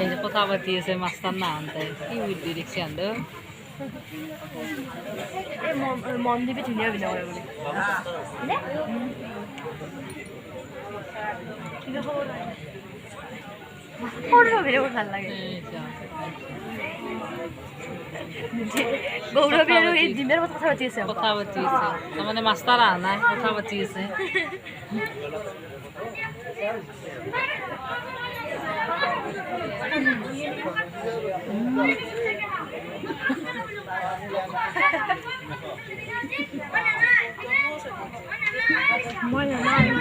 এই যে কথা পাতিয়েছে মাস্টার না আনতে কি বুদ্ধি দেখছি আনতে মন দিবি ধুনীয়া বিনা কৰে বুলি সৰু ভিডিঅ' ভাল লাগে গৌৰৱী আৰু এই জিমেৰ কথা পাতি আছে তাৰমানে মাষ্টাৰ অহা নাই কথা পাতি আছে মই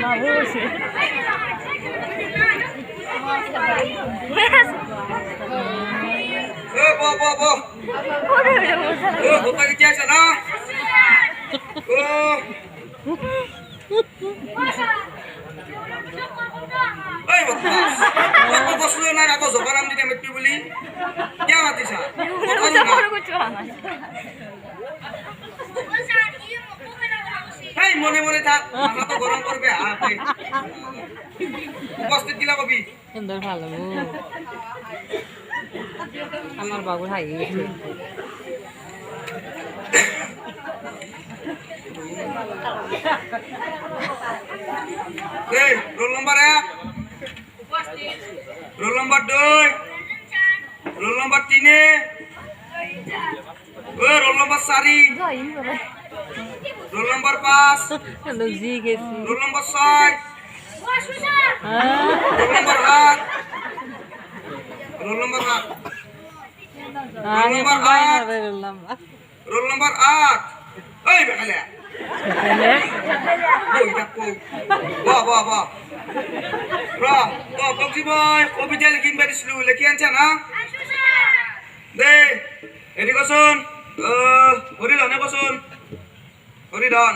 বাবু আছে মনে মনে থাক মাথা তো গরম করবে উপস্থিত দিলা কবি সুন্দর ভালো আমার বাবুর হাই roll number 1 roll number 2 roll number 3 roll number 4 roll number 5 roll number 6 roll number 8 roll number 8 roll number 8 এই বেখালে ওই দেখো বাহ বাহ বাহ বাহ বাহ বক্সি ভাই কবিতা লিখিন পারিছিল লিখি আনছা না দে এদি কচোন হরিধনে কচোন হরিধন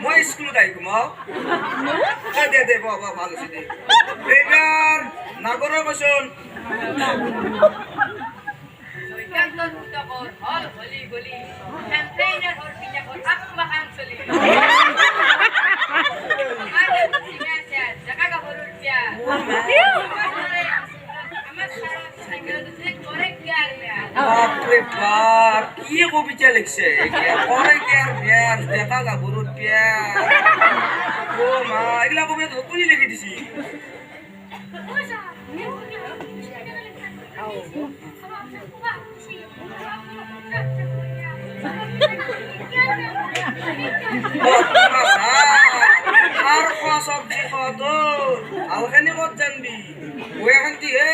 মই স্কুলত আহি ঘুমাও দে দে বাবা ভালো আছে দে এইবার নাগরের কচোন কি কবিতা লিখছে দেখা গাভৰুত প্যাৰ ও মা এগুলা কবিতা কোনি লিখি দিছি আৰ খোৱা সবজি খাওয়াত আলখানি কত জানবি ওই এখানটি হে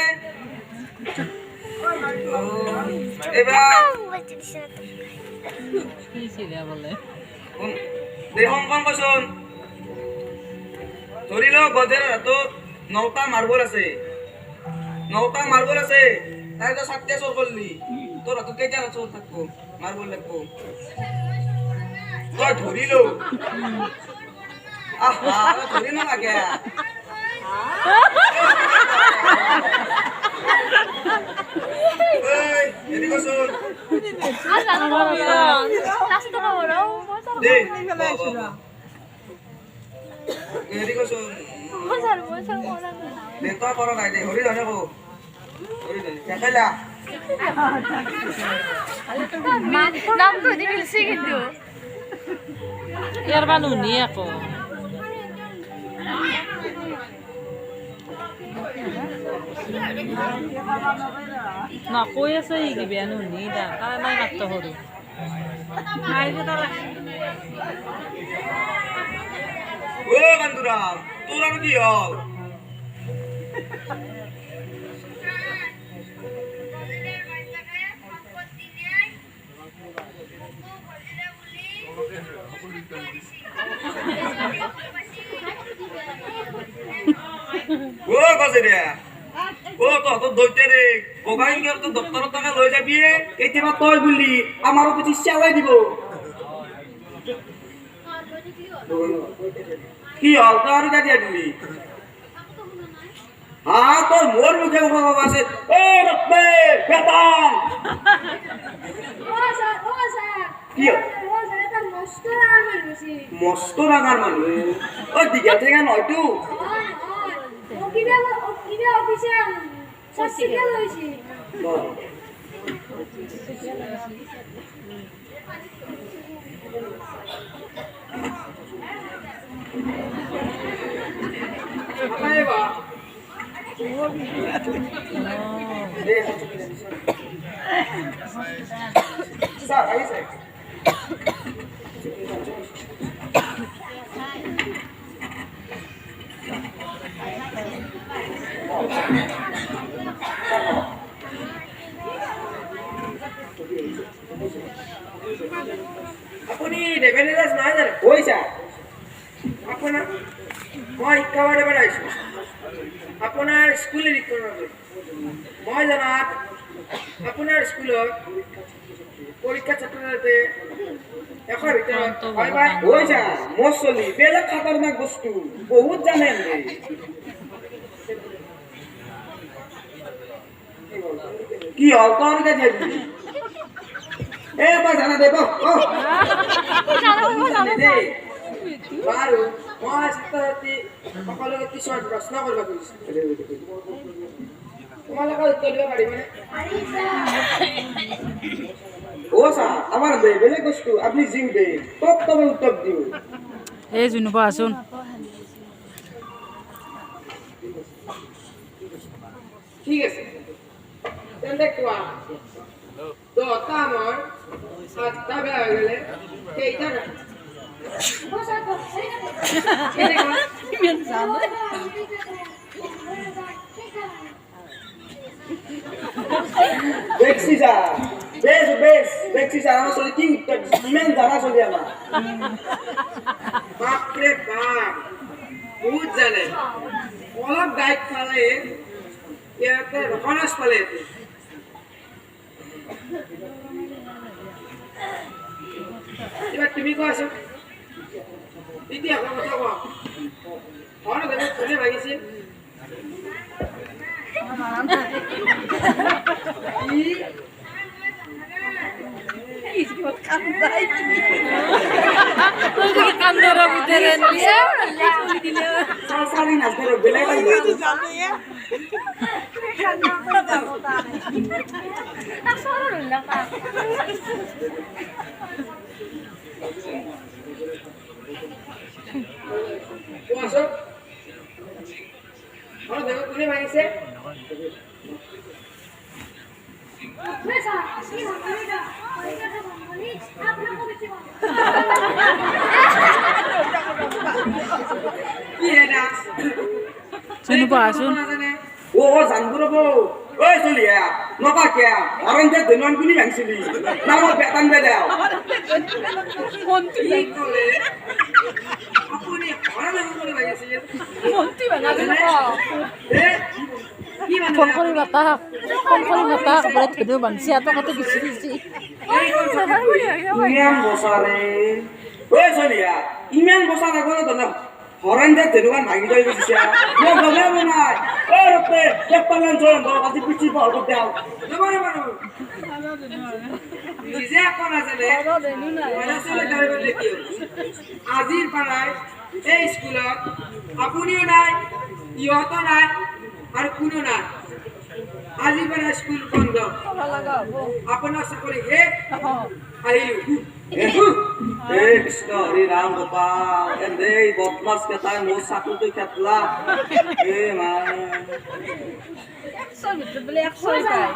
এবার দেখুন কম কচোন ধরি লো গজের হাত 9টা মার্বল আছে 9টা মার্বল আছে তাই তো 7টা চোর করলি তোর হাত কেইটা চোর থাকবো মার্বল লাগবো তুই ধরি লো আহা ধরি না লাগে এদিকে কচোন এদিকে কচোন দেতা করা নাই দে হরি ধনে কো হরি ধনে দেখাইলা নাম তো দি মিলছি কিন্তু ইয়ার বানু নি আকো না কই আছে ই কি বেনু নি দা কারে নাই মাত্র হরু নাই যে তালা ও বন্ধুরা তোরা কি হল ও গজেরিয়া ও তো দইতে রে ও ভাই তো দপ্তর টাকা লই যাবি এইটা তই বললি আমারও কিছু চালাই দিব কি হল তো আর গাজি দিলি হা তোর মোর মুখে মুখে বাবা আছে এ রক্তে বেতন কি মস্ত রাগার মানুষ ওই দিকে থেকে নয়টু আপুনি ৰেভেন্যু দাস নহয় জানো পইচা আপোনাৰ মই শিক্ষাবাৰে আহিছোঁ আপোনাৰ স্কুল নিৰীক্ষণলৈ মই জনাত আপোনাৰ স্কুলত পৰীক্ষা ছাত্ৰ ছাত্ৰী 100ৰ ভিতৰত হয়বাৰ পইচা মোৰ চলি বেলেগ খাতাৰনাক বস্তু বহুত জানে কি হল তোৰ কাছে এ বা জানা দেব বাৰু মই ছাত্ৰ ছাত্ৰী সকলোকে কিছুমান প্ৰশ্ন কৰিব খুজিছোঁ তোমালোকে উত্তৰ দিব পাৰিবনে ও স্যার আমার দে বেলেগ বস্তু আপনি জিউ দে তবে উত্তর দিও এই জুনুবা আসুন ঠিক আছে তেন্তে কোৱা দহটা আমাৰ 7টা বেয়া হৈ গ'লে কেইটা দেখছি যা বেশ বেশ দেখছি স্যার আমার চলি কি উত্তর ইমেন জানা চলি আমার বাপৰে বাপ বহুত জানে অলপ গাইড পালে ইয়াতে ৰকনাচ পালে এবাৰ তুমি কোৱাচোন এতিয়া কথা কোৱা ঘৰ দেৱে কোনে ভাগিছিল কান্দৰ ভিতৰে সাৰি নাচ কৰে বেলে লাগবে কোৱাচোন ঘৰ দেৱে কোনে ভাগিছে কি এটা জুনুবা আসুন ও জানবো রবো ওই চলিয়া নবা কে অরেঞ্জ দেনন কুনি ভাঙছিলি নাম বেতন দে দাও কি ক'লে আপুনি ঘৰ দেৱে কোনে ভাগিছিল কি মানে ফোন কৰি মাতা বোলে ধুনু ভাংছি এটা কত বেছি বেছি ইমান বছৰে ওই চলিয়া ইমান বছৰ আগত তো না অরেঞ্জ দেনন ভাঙি যাই দিছে মই গমে নাই ও রতে কেপালেন জয়ন বড় কাটি পিছি বল দাও নবরে বানো নিজে কোন আছে মনে চলে যাবে দেখি আজিৰ পৰাই এই স্কুলত আপুনিও নাই ইহঁতো নাই আৰু কোনো নাই আজিৰ পৰা স্কুল বন্ধ আপোনাৰ চাকৰি শেষ আহিলো এ কৃষ্ণ হৰি ৰাম গোপাল এন্দে বদমাস কেটাই মোৰ চাকুটো খেতলা এ মা 100 ভিতৰত বোলে 100 পায়